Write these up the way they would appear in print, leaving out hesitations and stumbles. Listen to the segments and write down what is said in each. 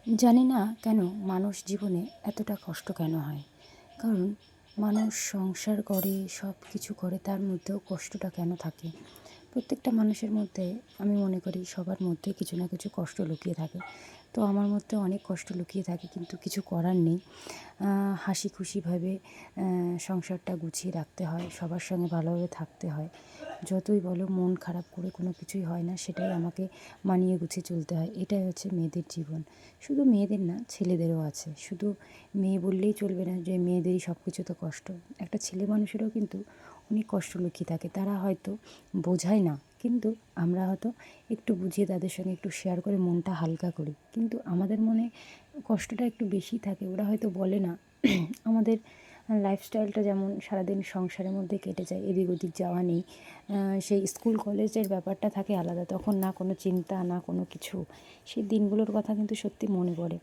জানি না কেন মানুষ জীবনে এতটা কষ্ট কেন হয়। কারণ মানুষ সংসার করে, সব কিছু করে, তার মধ্যেও কষ্টটা কেন থাকে? প্রত্যেকটা মানুষের মধ্যে আমি মনে করি সবার মধ্যে কিছু না কিছু কষ্ট লুকিয়ে থাকে। তো আমার মধ্যে অনেক কষ্ট লুকিয়ে থাকে, কিন্তু কিছু করার নেই। হাসি খুশিভাবে সংসারটা গুছিয়ে রাখতে হয়, সবার সঙ্গে ভালোভাবে থাকতে হয়। যতই বলো মন খারাপ করে কোনো কিছুই হয় না, সেটাই আমাকে মানিয়ে গুছিয়ে চলতে হয়। এটাই হচ্ছে মেয়েদের জীবন। শুধু মেয়েদের না, ছেলেদেরও আছে। শুধু মেয়ে বললেই চলবে না যে মেয়েদেরই সব কিছুতে কষ্ট। একটা ছেলে মানুষেরও কিন্তু অনেক কষ্ট লুকিয়ে থাকে, তারা হয়তো বোঝায় না, কিন্তু আমরা হয়তো একটু বুঝিয়ে তাদের সঙ্গে একটু শেয়ার করে মনটা হালকা করি, কিন্তু আমাদের মনে কষ্টটা একটু বেশি থাকে। ওরা হয়তো বলে না। আমাদের লাইফস্টাইলটা যেমন সারাদিন সংসারের মধ্যে কেটে যায়, এদিক ওদিক যাওয়া নেই। সেই স্কুল কলেজের ব্যাপারটা থাকে আলাদা, তখন না কোনো চিন্তা, না কোনো কিছু। সেই দিনগুলোর কথা কিন্তু সত্যি মনে পড়ে।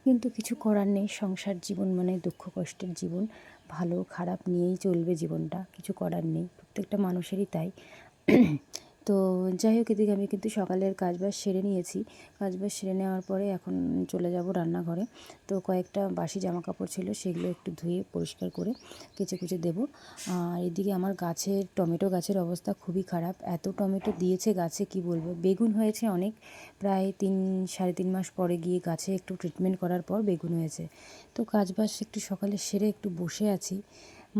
কিন্তু কিছু করার নেই, সংসার জীবন মানে দুঃখ কষ্টের জীবন। ভালো খারাপ নিয়েই চলবে জীবনটা, কিছু করার নেই, প্রত্যেকটা মানুষেরই তাই। তো যাই হোক, এদিকে আমি কিন্তু সকালের কাজবাজ সেরে নিয়েছি। কাজবাজ সেরে নেওয়ার পরে এখন চলে যাব রান্নাঘরে। তো কয়েকটা বাসি জামা কাপড় ছিল, সেগুলো একটু ধুয়ে পরিষ্কার করে কেচে কুচে দেবো। আর এদিকে আমার গাছের টমেটো গাছের অবস্থা খুবই খারাপ। এত টমেটো দিয়েছে গাছে, কি বলবো। বেগুন হয়েছে অনেক, প্রায় 3-3.5 মাস পরে গিয়ে গাছে একটু ট্রিটমেন্ট করার পর বেগুন হয়েছে। তো কাজবাজ একটু সকালে সেরে একটু বসে আছি।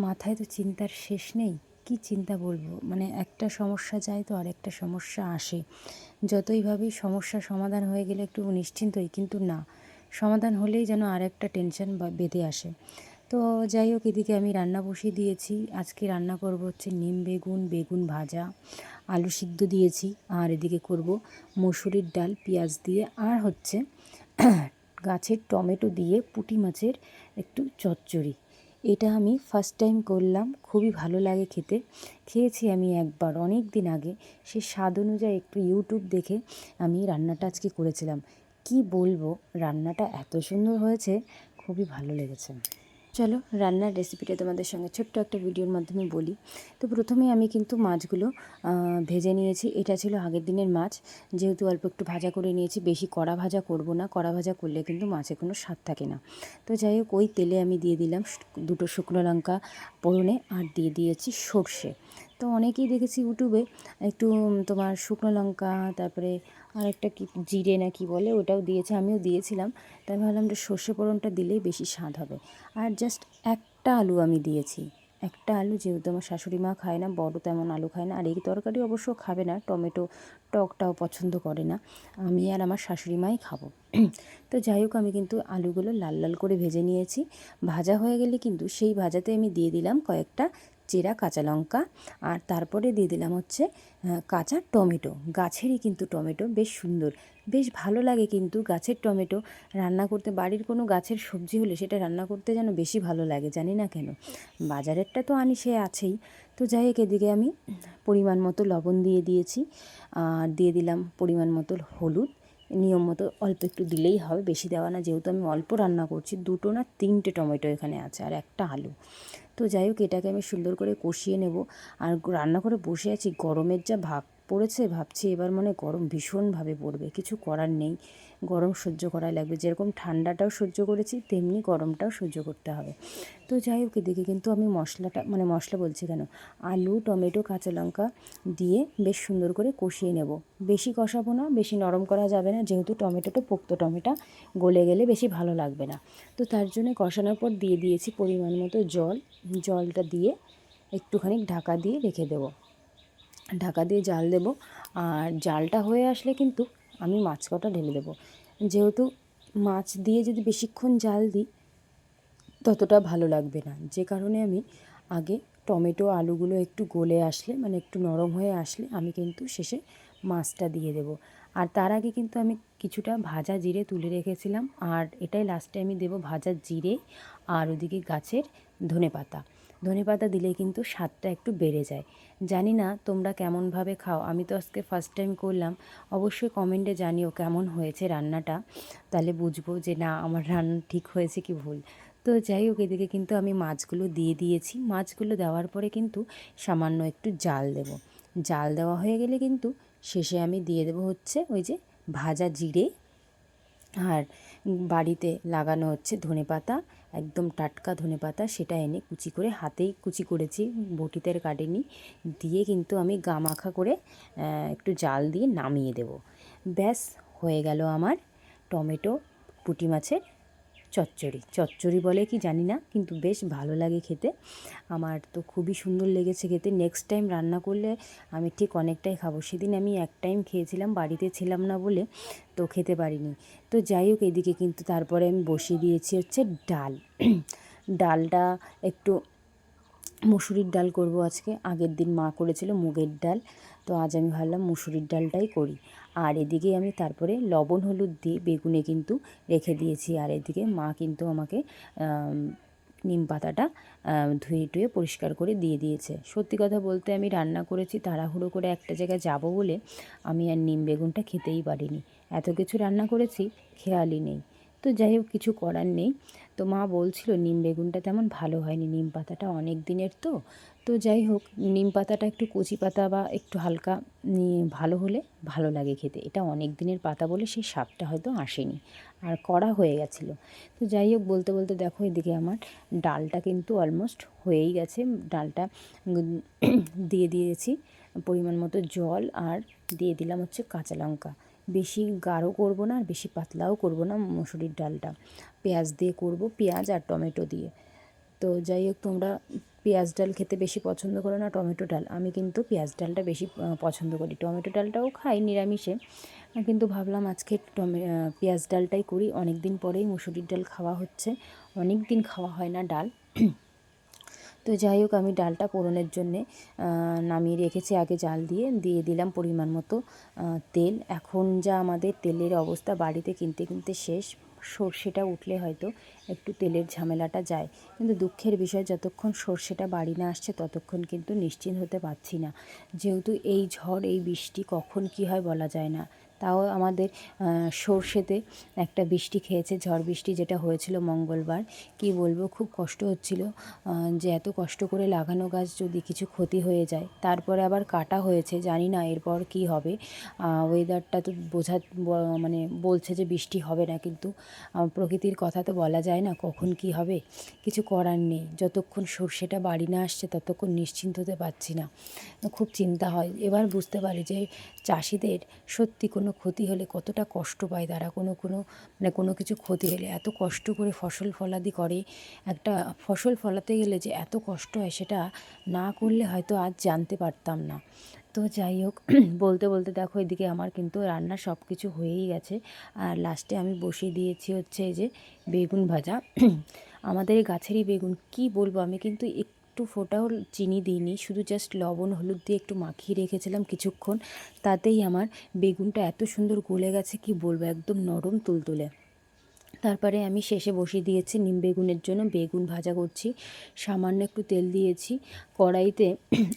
মাথায় তো চিন্তার শেষ নেই। কি চিন্তা বলবো, মানে একটা সমস্যা যায় তো আরেকটা সমস্যা আসে। যতই ভাবি সমস্যা সমাধান হয়ে গেলে একটু নিশ্চিন্ত হই, কিন্তু না, সমাধান হলেই যেন আরেকটা টেনশন বেঁধে আসে। তো যাই হোক, এদিকে আমি রান্না বসিয়ে দিয়েছি। আজকে রান্না করব হচ্ছে নিম বেগুন, বেগুন ভাজা, আলু সিদ্ধ দিয়েছি। আর এদিকে করব মসুরির ডাল পেঁয়াজ দিয়ে, আর হচ্ছে গাছের টমেটো দিয়ে পুঁটি মাছের একটু চচ্চড়ি। এটা আমি ফার্স্ট টাইম করলাম, খুবই ভালো লাগে খেতে। খেয়েছি আমি একবার অনেক দিন আগে, সে স্বাদ অনুযায়ী একটু ইউটিউব দেখে আমি রান্নাটা আজকে করেছিলাম। কি বলবো, রান্নাটা এত সুন্দর হয়েছে, খুবই ভালো লেগেছে। চলো রান্নার রেসিপিটা তোমাদের সঙ্গে ছোট্ট একটা ভিডিওর মাধ্যমে বলি। তো প্রথমে আমি কিন্তু মাছগুলো ভেজে নিয়েছি। এটা ছিল আগের দিনের মাছ, যেহেতু অল্প একটু ভাজা করে নিয়েছি। বেশি কড়া ভাজা করব না, কড়া ভাজা করলে কিন্তু মাছে কোনো স্বাদ থাকে না। তো যাই হোক, ওই তেলে আমি দিয়ে দিলাম 2টো শুকনো লঙ্কা ফোড়নে, আর দিয়ে দিয়েছি সর্ষে। তো অনেকেই দেখেছি ইউটিউবে একটু তোমার শুকনো লঙ্কা, তারপরে আরেকটা কি জিরে না কি বলে, ওটাও দিয়েছে, আমিও দিয়েছিলাম। তাই ভাবলাম যে সর্ষে ফোড়নটা দিলেই বেশি স্বাদ হবে। আর জাস্ট একটা আলু আমি দিয়েছি। একটা আলু, যেহেতু আমার শাশুড়ি মা খায় না, বড় তেমন আলু খায় না। আর এই তরকারি অবশ্য খাবে না, টমেটো টকটাও পছন্দ করে না। আমি আর আমার শাশুড়ি মাই খাবো। তো যাই হোক, আমি কিন্তু আলুগুলো লাল লাল করে ভেজে নিয়েছি। ভাজা হয়ে গেলে কিন্তু সেই ভাজাতে আমি দিয়ে দিলাম কয়েকটা চেরা কাঁচা লঙ্কা, আর তারপরে দিয়ে দিলাম হচ্ছে কাঁচা টমেটো। গাছেরই কিন্তু টমেটো, বেশ সুন্দর, বেশ ভালো লাগে কিন্তু গাছের টমেটো রান্না করতে। বাড়ির কোনো গাছের সবজি হলে সেটা রান্না করতে যেন বেশি ভালো লাগে, জানি না কেন। বাজারেরটা তো আনি, সে আছেই। তো যাই হোক, এদিকে আমি পরিমাণ মতো লবণ দিয়ে দিয়েছি, আর দিয়ে দিলাম পরিমাণ মতো হলুদ। নিয়ম মতো অল্প একটু দিলেই হবে, বেশি দেওয়া না, যেহেতু আমি অল্প রান্না করছি। 2টো না 3টে টমেটো এখানে আছে, আর একটা আলু। তো যাই হোক, এটাকে আমি সুন্দর করে কষিয়ে নেব। আর রান্না করে বসে আছি, গরমের যা ভাব পড়েছে, ভাবছি এবার মনে গরম ভীষণভাবে পড়বে। কিছু করার নেই, গরম সহ্য করাই লাগবে। যেরকম ঠান্ডাটাও সহ্য করেছি, তেমনি গরমটাও সহ্য করতে হবে। তো যাই হোক, এদিকে কিন্তু আমি মশলাটা, মানে মশলা বলছি কেন, আলু টমেটো কাঁচা লঙ্কা দিয়ে বেশ সুন্দর করে কষিয়ে নেব। বেশি কষাবো না, বেশি নরম করা যাবে না, যেহেতু টমেটোটা পোক্ত টমেটো, গলে গেলে বেশি ভালো লাগবে না। তো তার জন্য কষানোর পর দিয়ে দিয়েছি পরিমাণ মতো জল। জলটা দিয়ে একটুখানি ঢাকা দিয়ে রেখে দেবো, ঢাকা দিয়ে জাল দেব। আর জালটা হয়ে আসলে কিন্তু আমি মাছ কটা ঢেলে দেবো। যেহেতু মাছ দিয়ে যদি বেশিক্ষণ জাল দিই, ততটা ভালো লাগবে না, যে কারণে আমি আগে টমেটো আলুগুলো একটু গলে আসলে, মানে একটু নরম হয়ে আসলে, আমি কিন্তু শেষে মাছটা দিয়ে দেব। আর তার আগে কিন্তু আমি কিছুটা ভাজা জিরে তুলে রেখেছিলাম, আর এটাই লাস্টে আমি দেব, ভাজা জিরে। আর ওদিকে গাছের ধনেপাতা, ধনেপাতা দিলে কিন্তু স্বাদটা একটু বেড়ে যায়। জানি না তোমরা কেমনভাবে খাও, আমি তো আজকে ফার্স্ট টাইম করলাম। অবশ্যই কমেন্টে জানিও কেমন হয়েছে রান্নাটা, তাহলে বুঝবো যে না, আমার রান্না ঠিক হয়েছে কি ভুল। তো যাই হোক, এদিকে কিন্তু আমি মাছগুলো দিয়ে দিয়েছি। মাছগুলো দেওয়ার পরে কিন্তু সামান্য একটু জাল দেব। জাল দেওয়া হয়ে গেলে কিন্তু শেষে আমি দিয়ে দেবো হচ্ছে ওই যে ভাজা জিরে আর বাড়িতে লাগানো হচ্ছে ধনেপাতা, একদম টাটকা ধনেপাতা, সেটা এনে কুচি করে হাতেই কুচি করেছি, বটিতে আর কাটিনি, দিয়ে কিন্তু আমি গামাখা করে একটু জাল দিয়ে নামিয়ে দেব। ব্যাস হয়ে গেল আমার টমেটো পুঁটি মাছের চচ্চড়ি। চচ্চড়ি বলে কি জানি না, কিন্তু বেশ ভালো লাগে খেতে। আমার তো খুবই সুন্দর লেগেছে খেতে। নেক্সট টাইম রান্না করলে আমি ঠিক অনেকটাই খাবো। সেদিন আমি এক টাইম খেয়েছিলাম, বাড়িতে ছিলাম না বলে তো খেতে পারিনি। তো যাই হোক, এদিকে কিন্তু তারপরে আমি বসিয়ে দিয়েছি হচ্ছে ডাল। ডালটা একটু মুসুরির ডাল করব আজকে। আগের দিন মা করেছিল মুগের ডাল, তো আজ আমি ভাবলাম মুসুরির ডালটাই করি। আর এদিকে আমি তারপরে লবণ হলুদ দিয়ে বেগুনে কিন্তু রেখে দিয়েছি। আর এদিকে মা কিন্তু আমাকে নিম পাতাটা ধুয়ে টুয়ে পরিষ্কার করে দিয়ে দিয়েছে। সত্যি কথা বলতে আমি রান্না করেছি তাড়াহুড়ো করে একটা জায়গায় যাব বলে, আমি আর নিম বেগুনটা খেতেই পারিনি। এত কিছু রান্না করেছি, খেয়ালই নেই। তো যাই হোক, কিছু করার নেই। তো মা বলছিল নিম বেগুনটা তেমন ভালো হয়নি, নিম পাতাটা অনেক দিনের তো। তো যাই হোক, নিম পাতাটা একটু কচি পাতা বা একটু হালকা ভালো হলে ভালো লাগে খেতে। এটা অনেক দিনের পাতা বলে সেই স্বাদটা হয়তো আসেনি, আর কড়া হয়ে গেছিলো। তো যাই হোক, বলতে বলতে দেখো এদিকে আমার ডালটা কিন্তু অলমোস্ট হয়েই গেছে। ডালটা দিয়ে দিয়েছি পরিমাণ মতো জল, আর দিয়ে দিলাম হচ্ছে কাঁচা লঙ্কা। বেশি গাঢ় করব না আর বেশি পাতলাও করব না মুসুরির ডালটা। পেঁয়াজ দিয়ে করব, পেঁয়াজ আর টমেটো দিয়ে। তো যাই হোক, তোমরা পেঁয়াজ ডাল খেতে বেশি পছন্দ করো না টমেটো ডাল? আমি কিন্তু পেঁয়াজ ডালটা বেশি পছন্দ করি। টমেটো ডালটাও খাই নিরামিষে, কিন্তু ভাবলাম আজকে পেঁয়াজ ডালটাই করি। অনেক দিন পরেই মুসুরির ডাল খাওয়া হচ্ছে, অনেক দিন খাওয়া হয় না ডাল। তো যাই হোক, আমি ডালটা ফোড়নের জন্যে নামিয়ে রেখেছি আগে জাল দিয়ে, দিয়ে দিলাম পরিমাণ মতো তেল। এখন যা আমাদের তেলের অবস্থা, বাড়িতে কিনতে কিনতে শেষ। সর্ষেটা উঠলে হয়তো একটু তেলের ঝামেলাটা যায়, কিন্তু দুঃখের বিষয়, যতক্ষণ সর্ষেটা বাড়ি না আসছে ততক্ষণ কিন্তু নিশ্চিন্ত হতে পারছি না। যেহেতু এই ঝড় এই বৃষ্টি কখন কি হয় বলা যায় না। তাও আমাদের সর্ষেতে একটা বৃষ্টি খেয়েছে, ঝড় বৃষ্টি যেটা হয়েছিল মঙ্গলবার। কি বলবো, খুব কষ্ট হচ্ছিল যে এত কষ্ট করে লাগানো গাছ যদি কিছু ক্ষতি হয়ে যায়। তারপরে আবার কাটা হয়েছে, জানি না এরপর কি হবে। ওয়েদারটা তো মানে বলছে যে বৃষ্টি হবে না, কিন্তু প্রকৃতির কথা তো বলা যায় না কখন কি হবে। কিছু করার নেই, যতক্ষণ সর্ষেটা বাড়ি না আসছে ততক্ষণ নিশ্চিন্ত হতে পারছি না। খুব চিন্তা হয়। এবার বুঝতে পারি যে চাষিদের সত্যি কোনো ক্ষতি হলে কতটা কষ্ট পায় তারা। কোনো কিছু ক্ষতি হলে এত কষ্ট করে ফসল ফলাদি করে। একটা ফসল ফলাতে গেলে যে এত কষ্ট হয়, সেটা না করলে হয়তো আজ জানতে পারতাম না। তো যাই হোক, বলতে বলতে দেখো এদিকে আমার কিন্তু রান্না সব কিছু হয়েই গেছে। আর লাস্টে আমি বসিয়ে দিয়েছি হচ্ছে এই যে বেগুন ভাজা। আমাদের এই গাছেরই বেগুন, কি বলবো, আমি কিন্তু একটু ফোঁটাও চিনি দিইনি, শুধু জাস্ট লবণ হলুদ দিয়ে একটু মাখিয়ে রেখেছিলাম কিছুক্ষণ। তাতেই আমার বেগুনটা এত সুন্দর গলে গেছে, কি বলবো, একদম নরম তুলতুলে। তারপরে আমি শেষে বসিয়ে দিয়েছি নিম বেগুনের জন্য, বেগুন ভাজা করছি। সামান্য একটু তেল দিয়েছি কড়াইতে,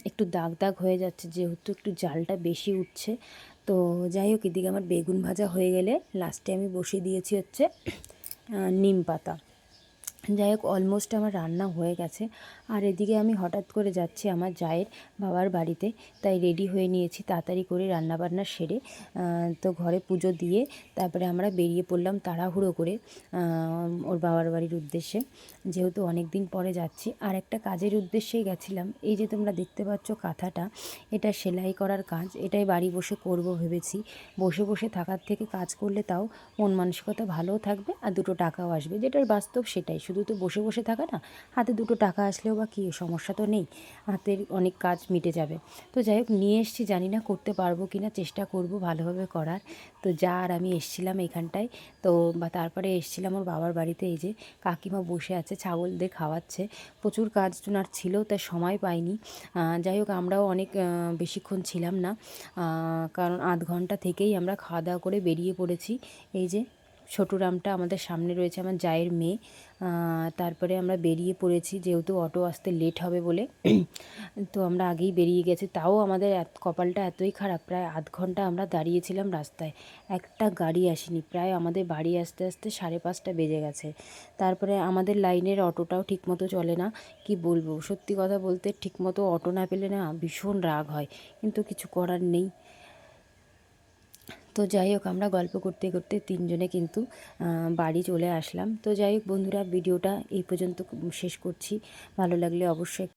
একটু দাগ দাগ হয়ে যাচ্ছে যেহেতু একটু জালটা বেশি উঠছে। তো যাই হোক, এদিকে আমার বেগুন ভাজা হয়ে গেলে লাস্টে আমি বসিয়ে দিয়েছি হচ্ছে নিম পাতা। যাই হোক, অলমোস্ট আমার রান্না হয়ে গেছে। আর এদিকে আমি হঠাৎ করে যাচ্ছি আমার জায়ের বাবার বাড়িতে, তাই রেডি হয়ে নিয়েছি তাড়াতাড়ি করে রান্নাবান্না সেরে। তো ঘরে পুজো দিয়ে তারপরে আমরা বেরিয়ে পড়লাম তাড়াহুড়ো করে ওর বাবার বাড়ির উদ্দেশ্যে, যেহেতু অনেক দিন পরে যাচ্ছি। আর একটা কাজের উদ্দেশ্যেই গেছিলাম। এই যে তোমরা দেখতে পাচ্ছ কাঁথাটা, এটা সেলাই করার কাজ। এটাই বাড়ি বসে করব ভেবেছি। বসে বসে থাকার থেকে কাজ করলে তাও মন মানসিকতা ভালোও থাকবে আর দুটো টাকাও আসবে, যেটার বাস্তব সেটাই। শুধু তো বসে বসে থাকা না, হাতে দুটো টাকা আসলেও বা কী সমস্যা তো নেই, হাতের অনেক কাজ মিটে যাবে। তো যাই হোক, নিয়ে এসছি, জানি না করতে পারবো কি না, চেষ্টা করব ভালোভাবে করার। তো যা, আর আমি এসছিলাম এখানটায়, তো বা তারপরে এসছিলাম ওর বাবার বাড়িতে। এই যে কাকিমা বসে আছে, ছাগলদের খাওয়াচ্ছে। প্রচুর কাজ আর ছিল, তাই সময় পাইনি। যাই হোক, আমরাও অনেক বেশিক্ষণ ছিলাম না, কারণ আধ ঘন্টা থেকেই আমরা খাওয়া দাওয়া করে বেরিয়ে পড়েছি। এই যে ছোটুরামটা আমাদের সামনে রয়েছে, আমার জায়ের মেয়ে। তারপরে আমরা বেরিয়ে পড়েছি, যেহেতু অটো আসতে লেট হবে বলে। তো আমরা আগেই বেরিয়ে গেছি। তাও আমাদের কপালটা এতই খারাপ, প্রায় আধ ঘন্টা আমরা দাঁড়িয়েছিলাম রাস্তায়, একটা গাড়ি আসেনি। প্রায় আমাদের বাড়ি আসতে আসতে 5:30 বেজে গেছে। তারপরে আমাদের লাইনের অটোটাও ঠিকমতো চলে না। কি বলবো, সত্যি কথা বলতে ঠিকমতো অটো না পেলে না ভীষণ রাগ হয়, কিন্তু কিছু করার নেই। তো যাই হোক, আমরা গল্প করতে করতে তিনজনে কিন্তু বাড়ি চলে আসলাম। তো যাই হোক বন্ধুরা, ভিডিওটা এই পর্যন্ত শেষ করছি। ভালো লাগলে অবশ্যই